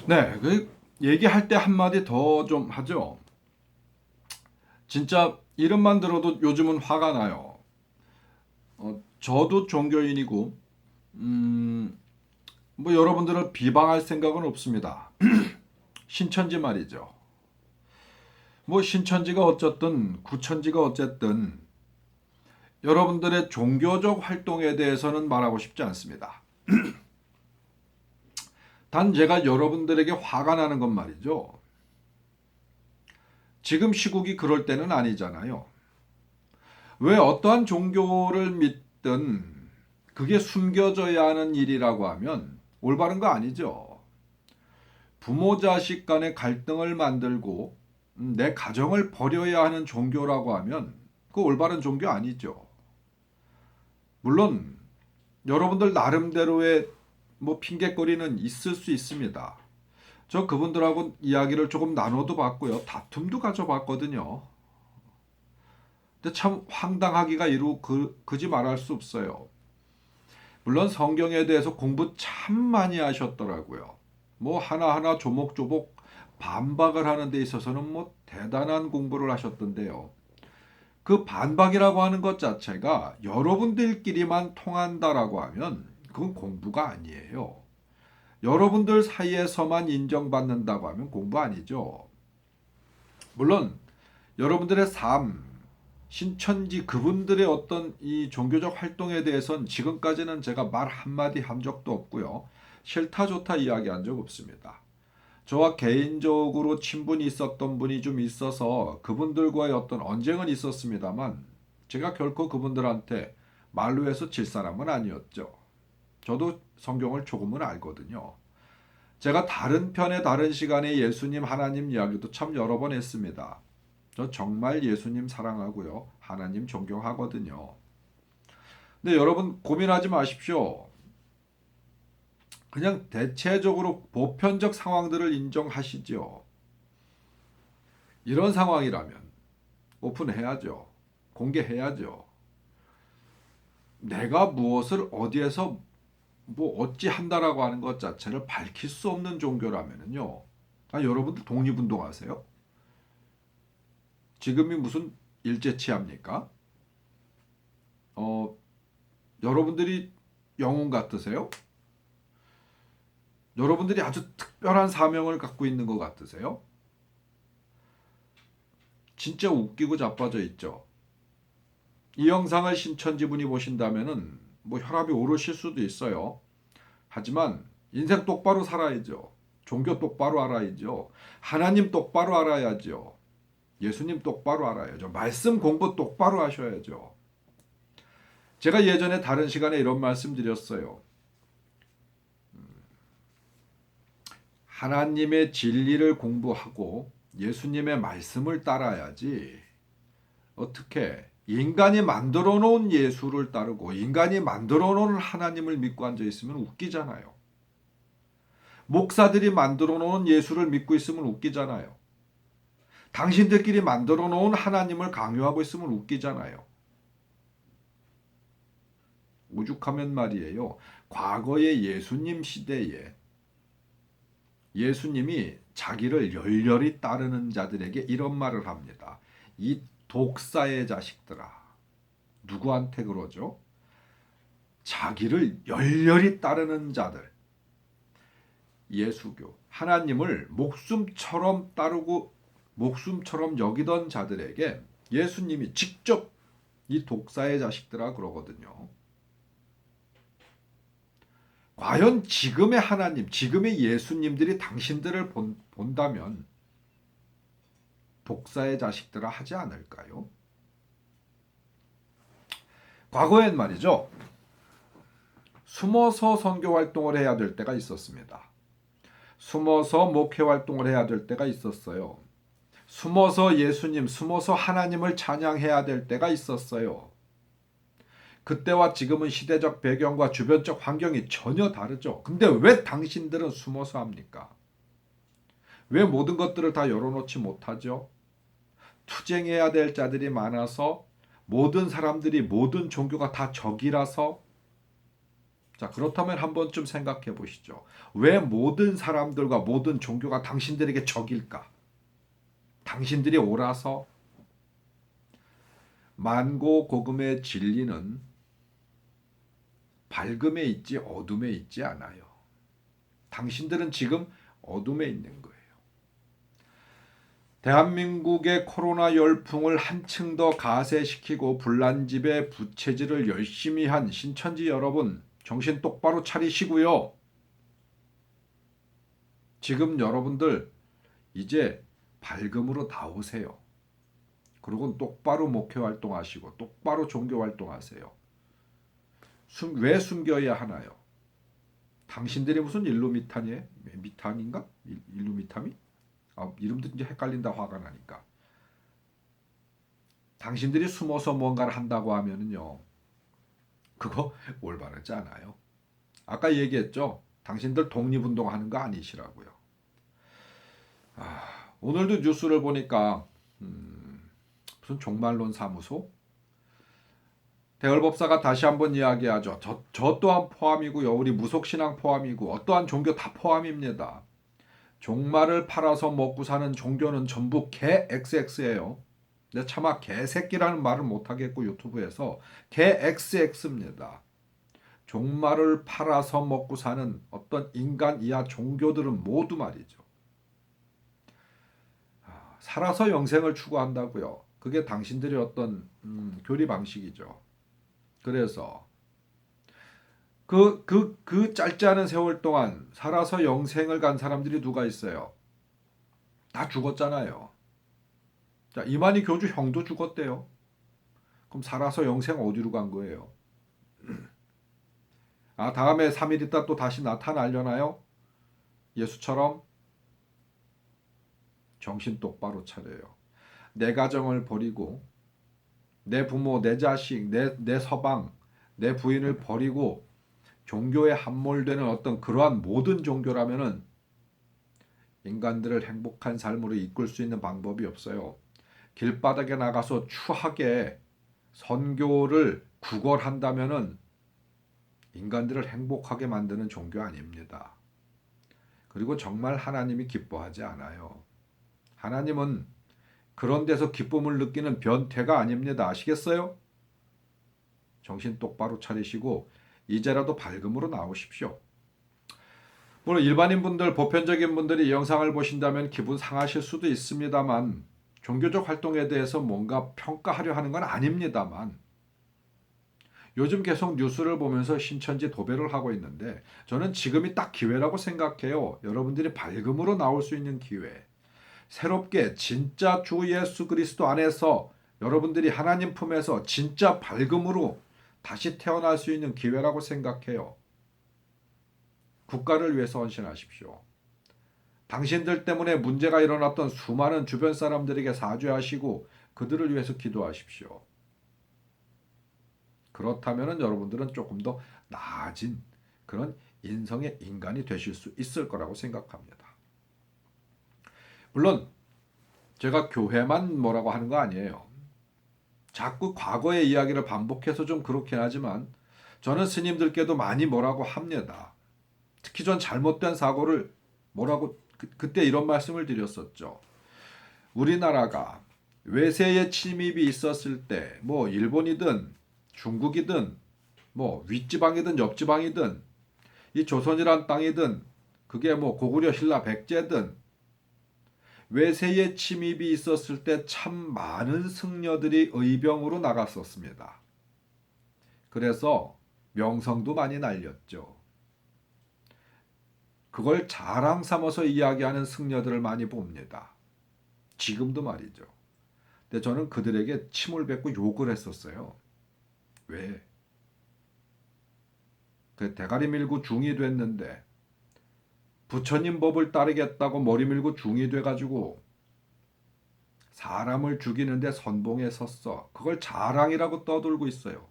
네, 얘기할 때 한마디 더 좀 하죠. 진짜 이름만 들어도 요즘은 화가 나요. 저도 종교인이고, 음, 뭐 여러분들을 비방할 생각은 없습니다. 신천지 말이죠. 뭐 신천지가 어쨌든 구천지가 어쨌든 여러분들의 종교적 활동에 대해서는 말하고 싶지 않습니다. 단 제가 여러분들에게 화가 나는 건 말이죠. 지금 시국이 그럴 때는 아니잖아요. 왜 어떠한 종교를 믿든 그게 숨겨져야 하는 일이라고 하면 올바른 거 아니죠. 부모 자식 간의 갈등을 만들고 내 가정을 버려야 하는 종교라고 하면 그 올바른 종교 아니죠. 물론 여러분들 나름대로의 뭐 핑계거리는 있을 수 있습니다. 저 그분들하고 이야기를 조금 나눠도 봤고요. 다툼도 가져봤거든요. 근데 참 황당하기가 그지 말할 수 없어요. 물론 성경에 대해서 공부 참 많이 하셨더라고요. 뭐 하나하나 조목조목 반박을 하는 데 있어서는 뭐 대단한 공부를 하셨던데요. 그 반박이라고 하는 것 자체가 여러분들끼리만 통한다라고 하면 그건 공부가 아니에요. 여러분들 사이에서만 인정받는다고 하면 공부 아니죠. 물론 여러분들의 삶, 신천지 그분들의 어떤 이 종교적 활동에 대해서는 지금까지는 제가 말 한마디 한 적도 없고요. 싫다 좋다 이야기한 적 없습니다. 저와 개인적으로 친분이 있었던 분이 좀 있어서 그분들과의 어떤 언쟁은 있었습니다만 제가 결코 그분들한테 말로 해서 질 사람은 아니었죠. 저도 성경을 조금은 알거든요. 제가 다른 편의 다른 시간에 예수님 하나님 이야기도 참 여러 번 했습니다. 저 정말 예수님 사랑하고요. 하나님 존경하거든요. 근데 여러분 고민하지 마십시오. 그냥 대체적으로 보편적 상황들을 인정하시죠. 이런 상황이라면 오픈해야죠. 공개해야죠. 내가 무엇을 어디에서 뭐 어찌 한다라고 하는 것 자체를 밝힐 수 없는 종교라면은요. 여러분들 독립운동하세요? 지금이 무슨 일제치합니까? 어, 여러분들이 영웅 같으세요? 여러분들이 아주 특별한 사명을 갖고 있는 것 같으세요? 진짜 웃기고 자빠져 있죠. 이 영상을 신천지 분이 보신다면은 뭐 혈압이 오르실 수도 있어요. 하지만 인생 똑바로 살아야죠. 종교 똑바로 알아야죠. 하나님 똑바로 알아야죠. 예수님 똑바로 알아야죠. 말씀 공부 똑바로 하셔야죠. 제가 예전에 다른 시간에 이런 말씀 드렸어요. 하나님의 진리를 공부하고 예수님의 말씀을 따라야지. 어떻게 인간이 만들어 놓은 예수를 따르고 인간이 만들어 놓은 하나님을 믿고 앉아 있으면 웃기잖아요. 목사들이 만들어 놓은 예수를 믿고 있으면 웃기잖아요. 당신들끼리 만들어 놓은 하나님을 강요하고 있으면 웃기잖아요. 오죽하면 말이에요. 과거의 예수님 시대에 예수님이 자기를 열렬히 따르는 자들에게 이런 말을 합니다. 이 독사의 자식들아. 누구한테 그러죠? 자기를 열렬히 따르는 자들. 예수교. 하나님을 목숨처럼 따르고 목숨처럼 여기던 자들에게 예수님이 직접 이 독사의 자식들아 그러거든요. 과연 지금의 하나님, 지금의 예수님들이 당신들을 본다면 독사의 자식들아 하지 않을까요? 과거엔 말이죠. 숨어서 선교 활동을 해야 될 때가 있었습니다. 숨어서 목회 활동을 해야 될 때가 있었어요. 숨어서 예수님, 숨어서 하나님을 찬양해야 될 때가 있었어요. 그때와 지금은 시대적 배경과 주변적 환경이 전혀 다르죠. 근데 왜 당신들은 숨어서 합니까? 왜 모든 것들을 다 열어놓지 못하죠? 투쟁해야 될 자들이 많아서 모든 사람들이 모든 종교가 다 적이라서 자, 그렇다면 한 번쯤 생각해 보시죠. 왜 모든 사람들과 모든 종교가 당신들에게 적일까? 당신들이 옳아서? 만고고금의 진리는 밝음에 있지 어둠에 있지 않아요. 당신들은 지금 어둠에 있는 거예요. 대한민국의 코로나 열풍을 한층 더 가세시키고 불난집에 부채질을 열심히 한 신천지 여러분, 정신 똑바로 차리시고요. 지금 여러분들 이제 밝음으로 나오세요. 그리고 똑바로 목회 활동하시고 똑바로 종교 활동하세요. 왜 숨겨야 하나요? 당신들이 무슨 일루미탄이에요? 미탄인가? 일루미탄이? 이름도 이제 헷갈린다 화가 나니까. 당신들이 숨어서 뭔가를 한다고 하면은요. 그거 올바르지 않아요. 아까 얘기했죠. 당신들 독립운동하는 거 아니시라고요. 오늘도 뉴스를 보니까 무슨 종말론 사무소? 대열법사가 다시 한번 이야기하죠. 저 또한 포함이고요. 우리 무속신앙 포함이고 어떠한 종교 다 포함입니다. 종말을 팔아서 먹고 사는 종교는 전부 개 XX예요. 근데 차마 개새끼라는 말을 못하겠고 유튜브에서 개 XX입니다. 종말을 팔아서 먹고 사는 어떤 인간 이하 종교들은 모두 말이죠. 살아서 영생을 추구한다고요. 그게 당신들의 어떤 교리 방식이죠. 그래서 그 짧지 않은 세월 동안 살아서 영생을 간 사람들이 누가 있어요? 다 죽었잖아요. 자, 이만희 교주 형도 죽었대요. 그럼 살아서 영생 어디로 간 거예요? 다음에 3일 있다 또 다시 나타나려나요? 예수처럼? 정신 똑바로 차려요. 내 가정을 버리고 내 부모, 내 자식, 내 서방, 내 부인을 버리고 종교에 함몰되는 어떤 그러한 모든 종교라면은 인간들을 행복한 삶으로 이끌 수 있는 방법이 없어요. 길바닥에 나가서 추하게 선교를 구걸한다면은 인간들을 행복하게 만드는 종교 아닙니다. 그리고 정말 하나님이 기뻐하지 않아요. 하나님은 그런 데서 기쁨을 느끼는 변태가 아닙니다. 아시겠어요? 정신 똑바로 차리시고 이제라도 밝음으로 나오십시오. 물론 일반인 분들, 보편적인 분들이 이 영상을 보신다면 기분 상하실 수도 있습니다만 종교적 활동에 대해서 뭔가 평가하려 하는 건 아닙니다만 요즘 계속 뉴스를 보면서 신천지 도배를 하고 있는데 저는 지금이 딱 기회라고 생각해요. 여러분들이 밝음으로 나올 수 있는 기회. 새롭게 진짜 주 예수 그리스도 안에서 여러분들이 하나님 품에서 진짜 밝음으로 다시 태어날 수 있는 기회라고 생각해요. 국가를 위해서 헌신하십시오. 당신들 때문에 문제가 일어났던 수많은 주변 사람들에게 사죄하시고 그들을 위해서 기도하십시오. 그렇다면 여러분들은 조금 더 나아진 그런 인성의 인간이 되실 수 있을 거라고 생각합니다. 물론 제가 교회만 뭐라고 하는 거 아니에요. 자꾸 과거의 이야기를 반복해서 좀 그렇긴 하지만 저는 스님들께도 많이 뭐라고 합니다. 특히 전 잘못된 사고를 뭐라고 그때 이런 말씀을 드렸었죠. 우리나라가 외세의 침입이 있었을 때 뭐 일본이든 중국이든 뭐 윗지방이든 옆지방이든 이 조선이란 땅이든 그게 뭐 고구려 신라 백제든 외세의 침입이 있었을 때 참 많은 승려들이 의병으로 나갔었습니다. 그래서 명성도 많이 날렸죠. 그걸 자랑 삼아서 이야기하는 승려들을 많이 봅니다. 지금도 말이죠. 근데 저는 그들에게 침을 뱉고 욕을 했었어요. 왜? 그 대가리 밀고 중이 됐는데 부처님 법을 따르겠다고 머리 밀고 중이 돼가지고 사람을 죽이는데 선봉에 섰어. 그걸 자랑이라고 떠들고 있어요.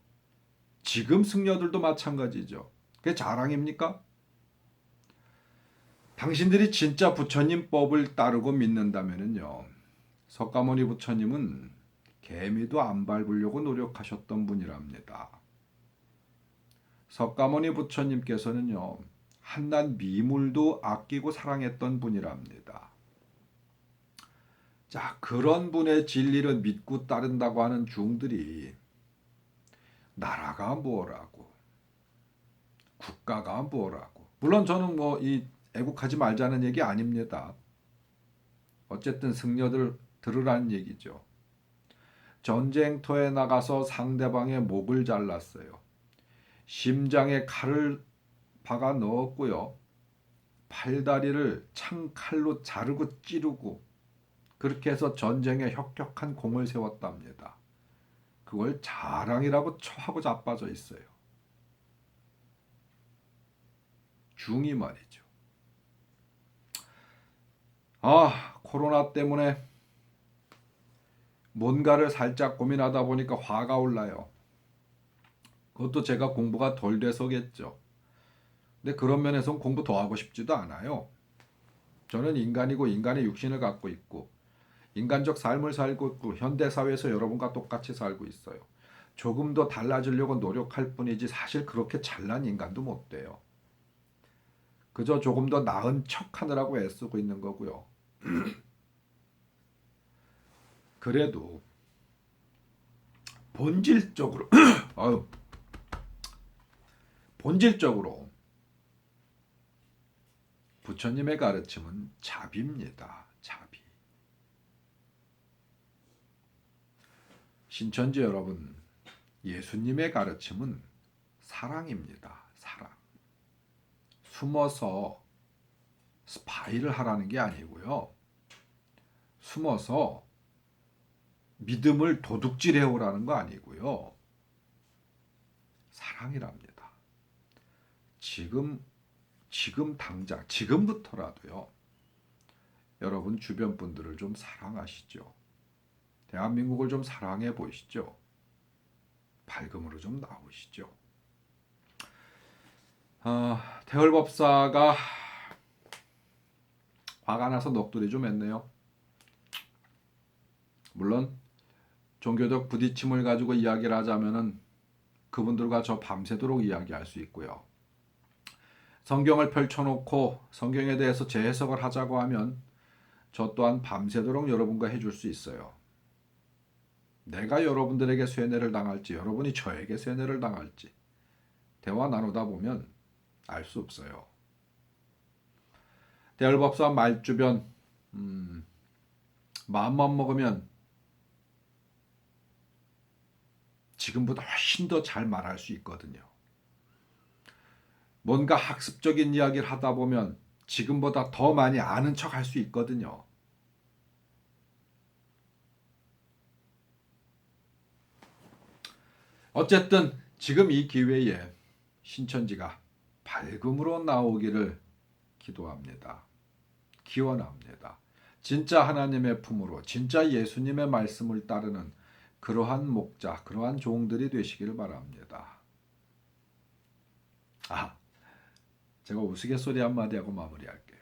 지금 승려들도 마찬가지죠. 그게 자랑입니까? 당신들이 진짜 부처님 법을 따르고 믿는다면요. 석가모니 부처님은 개미도 안 밟으려고 노력하셨던 분이랍니다. 석가모니 부처님께서는요, 한낱 미물도 아끼고 사랑했던 분이랍니다. 자, 그런 분의 진리를 믿고 따른다고 하는 중들이 나라가 뭐라고, 국가가 뭐라고. 물론 저는 뭐 이 애국하지 말자는 얘기 아닙니다. 어쨌든 승려들 들으라는 얘기죠. 전쟁터에 나가서 상대방의 목을 잘랐어요. 심장에 칼을 박아 넣었고요. 팔다리를 창칼로 자르고 찌르고 그렇게 해서 전쟁에 혁혁한 공을 세웠답니다. 그걸 자랑이라고 하고 자빠져 있어요. 중이 말이죠. 코로나 때문에 뭔가를 살짝 고민하다 보니까 화가 올라요. 그것도 제가 공부가 덜 돼서겠죠. 근데 그런 면에서는 공부 더 하고 싶지도 않아요. 저는 인간이고 인간의 육신을 갖고 있고 인간적 삶을 살고 있고 현대사회에서 여러분과 똑같이 살고 있어요. 조금 더 달라지려고 노력할 뿐이지 사실 그렇게 잘난 인간도 못 돼요. 그저 조금 더 나은 척하느라고 애쓰고 있는 거고요. 그래도 본질적으로 본질적으로 부처님의 가르침은 자비입니다. 자비. 신천지 여러분, 예수님의 가르침은 사랑입니다. 사랑. 숨어서 스파이를 하라는 게 아니고요. 숨어서 믿음을 도둑질해오라는 거 아니고요. 사랑이랍니다. 지금 당장, 지금부터라도요. 여러분 주변 분들을 좀 사랑하시죠. 대한민국을 좀 사랑해 보시죠. 밝음으로 좀 나오시죠. 대헐법사가 화가 나서 넋두리 좀 했네요. 물론 종교적 부딪힘을 가지고 이야기를 하자면은 그분들과 저 밤새도록 이야기할 수 있고요. 성경을 펼쳐놓고 성경에 대해서 재해석을 하자고 하면 저 또한 밤새도록 여러분과 해줄 수 있어요. 내가 여러분들에게 쇠뇌를 당할지 여러분이 저에게 쇠뇌를 당할지 대화 나누다 보면 알 수 없어요. 대열법사 말주변 마음만 먹으면 지금보다 훨씬 더 잘 말할 수 있거든요. 뭔가 학습적인 이야기를 하다 보면 지금보다 더 많이 아는 척 할 수 있거든요. 어쨌든 지금 이 기회에 신천지가 밝음으로 나오기를 기도합니다. 기원합니다. 진짜 하나님의 품으로 진짜 예수님의 말씀을 따르는 그러한 목자, 그러한 종들이 되시기를 바랍니다. 제가 우스갯소리 한마디 하고 마무리할게요.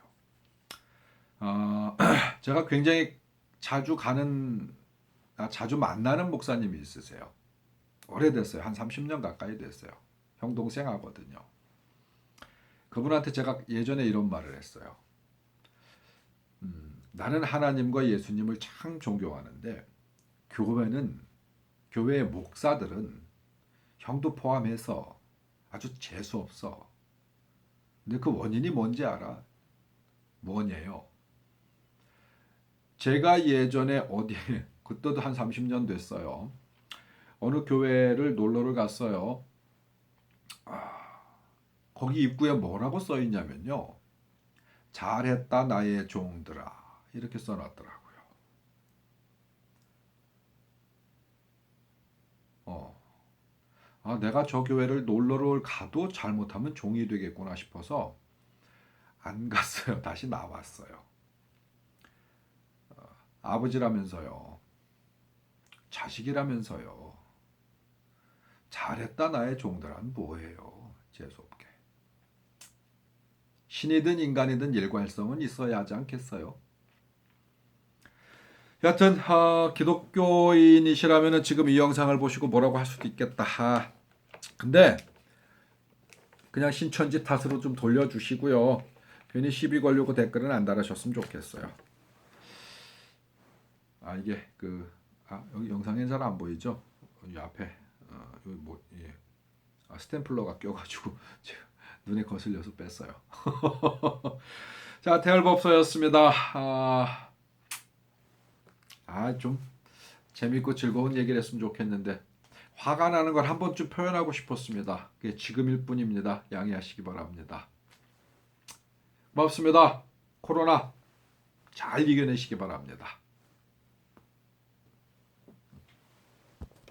제가 굉장히 자주 만나는 목사님이 있으세요. 오래됐어요. 한 30년 가까이 됐어요. 형 동생 하거든요. 그분한테 제가 예전에 이런 말을 했어요. 나는 하나님과 예수님을 참 존경하는데 교회의 목사들은 형도 포함해서 아주 재수없어. 근데 그 원인이 뭔지 알아? 뭐냐요? 제가 예전에 어디에 그때도 한 30년 됐어요. 어느 교회를 놀러를 갔어요. 거기 입구에 뭐라고 써 있냐면요. 잘했다 나의 종들아. 이렇게 써놨더라고요. 내가 저 교회를 놀러를 가도 잘못하면 종이 되겠구나 싶어서 안 갔어요. 다시 나왔어요. 아버지라면서요. 자식이라면서요. 잘했다 나의 종들은 뭐예요? 재수없게. 신이든 인간이든 일관성은 있어야 하지 않겠어요? 여하튼 기독교인이시라면 지금 이 영상을 보시고 뭐라고 할 수도 있겠다. 근데 그냥 신천지 탓으로 좀 돌려주시고요. 괜히 시비 걸려고 댓글은 안 달으셨으면 좋겠어요. 아 이게 여기 영상엔 잘 안 보이죠? 이 앞에 여기 뭐 예. 스탬플러가 껴가지고 제가 눈에 거슬려서 뺐어요. 자 태열법서였습니다. 좀 재밌고 즐거운 얘기를 했으면 좋겠는데 화가 나는 걸 한 번쯤 표현하고 싶었습니다. 그게 지금일 뿐입니다. 양해하시기 바랍니다. 고맙습니다. 코로나 잘 이겨내시기 바랍니다.